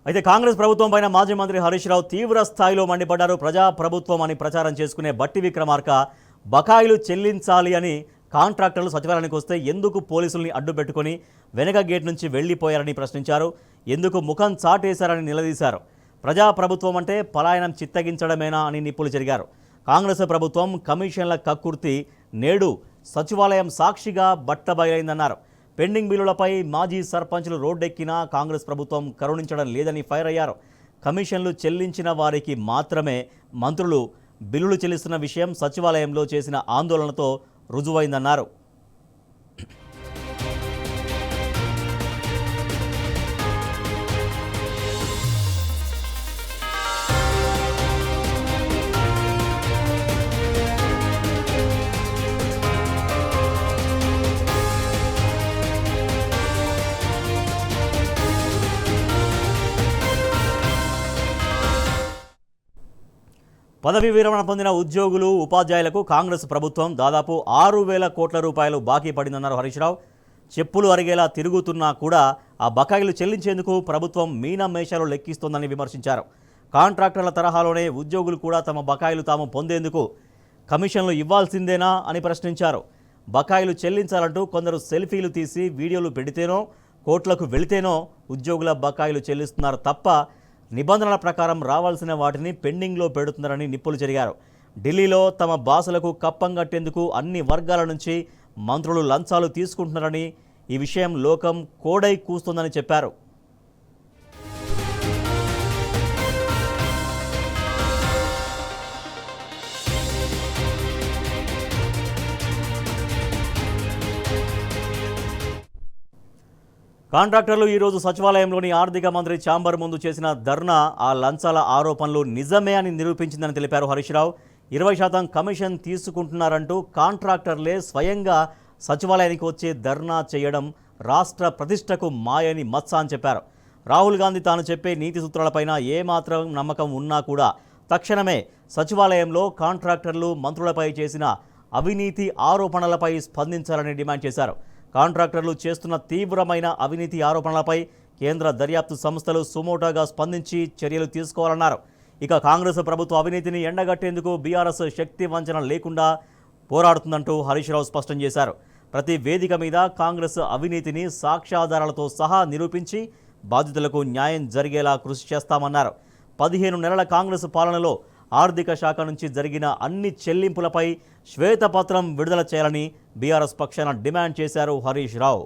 అయితే కాంగ్రెస్ ప్రభుత్వం పైన మాజీ మంత్రి హరీష్ రావు తీవ్ర స్థాయిలో మండిపడ్డారు. ప్రజా ప్రభుత్వం అని ప్రచారం చేసుకునే బట్టి విక్రమార్క బకాయిలు చెల్లించాలి అని కాంట్రాక్టర్లు సచివాలయానికి వస్తే ఎందుకు పోలీసుల్ని అడ్డు పెట్టుకుని వెనక గేట్ నుంచి వెళ్లిపోయారని ప్రశ్నించారు. ఎందుకు ముఖం చాటేశారని నిలదీశారు. ప్రజా ప్రభుత్వం అంటే పలాయనం చిత్తగించడమేనా అని నిప్పులు చెరిగారు. కాంగ్రెస్ ప్రభుత్వం కమిషన్ల కక్కుర్తి నేడు సచివాలయం సాక్షిగా బట్టబయలైందన్నారు. పెండింగ్ బిల్లులపై మాజీ సర్పంచ్లు రోడ్డెక్కినా కాంగ్రెస్ ప్రభుత్వం కరుణించడం లేదని ఫైర్ అయ్యారు. కమిషన్లు చెల్లించిన వారికి మాత్రమే మంత్రులు బిల్లులు చెల్లిస్తున్న విషయం సచివాలయంలో చేసిన ఆందోళనతో రుజువైందన్నారు. పదవీ విరమణ పొందిన ఉద్యోగులు ఉపాధ్యాయులకు కాంగ్రెస్ ప్రభుత్వం దాదాపు 6,000 కోట్ల రూపాయలు బాకీ పడిందన్నారు హరీష్ రావు. చెప్పులు అరిగేలా తిరుగుతున్నా కూడా ఆ బకాయిలు చెల్లించేందుకు ప్రభుత్వం మీనమేషాలు లెక్కిస్తోందని విమర్శించారు. కాంట్రాక్టర్ల తరహాలోనే ఉద్యోగులు కూడా తమ బకాయిలు తాము పొందేందుకు కమిషన్లు ఇవ్వాల్సిందేనా అని ప్రశ్నించారు. బకాయిలు చెల్లించాలంటూ కొందరు సెల్ఫీలు తీసి వీడియోలు పెడితేనో కోట్లకు వెళితేనో ఉద్యోగుల బకాయిలు చెల్లిస్తున్నారు తప్ప నిబంధనల ప్రకారం రావాల్సిన వాటిని పెండింగ్లో పెడుతున్నారని నిప్పులు చెరిగారు. ఢిల్లీలో తమ బాసులకు కప్పం కట్టేందుకు అన్ని వర్గాల నుంచి మంత్రులు లంచాలు తీసుకుంటున్నారని, ఈ విషయం లోకం కోడై కూస్తుందని చెప్పారు. కాంట్రాక్టర్లు ఈరోజు సచివాలయంలోని ఆర్థిక మంత్రి ఛాంబర్ ముందు చేసిన ధర్నా ఆ లంచాల ఆరోపణలు నిజమే అని నిరూపించిందని తెలిపారు హరీష్ రావు. 20% కమిషన్ తీసుకుంటున్నారంటూ కాంట్రాక్టర్లే స్వయంగా సచివాలయానికి వచ్చే ధర్నా చేయడం రాష్ట్ర ప్రతిష్టకు మాయని మత్స అని చెప్పారు. రాహుల్ గాంధీ తాను చెప్పే నీతి సూత్రాలపైన ఏమాత్రం నమ్మకం ఉన్నా కూడా తక్షణమే సచివాలయంలో కాంట్రాక్టర్లు మంత్రులపై చేసిన అవినీతి ఆరోపణలపై స్పందించాలని డిమాండ్ చేశారు. కాంట్రాక్టర్లు చేస్తున్న తీవ్రమైన అవినీతి ఆరోపణలపై కేంద్ర దర్యాప్తు సంస్థలు సుమోటోగా స్పందించి చర్యలు తీసుకోవాలన్నారు. ఇక కాంగ్రెస్ ప్రభుత్వ అవినీతిని ఎండగట్టేందుకు బీఆర్ఎస్ శక్తి వంచన లేకుండా పోరాడుతుందంటూ హరీష్ రావు స్పష్టం చేశారు. ప్రతి వేదిక మీద కాంగ్రెస్ అవినీతిని సాక్ష్యాధారాలతో సహా నిరూపించి బాధితులకు న్యాయం జరిగేలా కృషి చేస్తామన్నారు. 15 నెలల కాంగ్రెస్ పాలనలో ఆర్థిక శాఖ నుంచి జరిగిన అన్ని చెల్లింపులపై శ్వేతపత్రం విడుదల చేయాలని బీఆర్ఎస్ పక్షాన డిమాండ్ చేశారు హరీష్ రావు.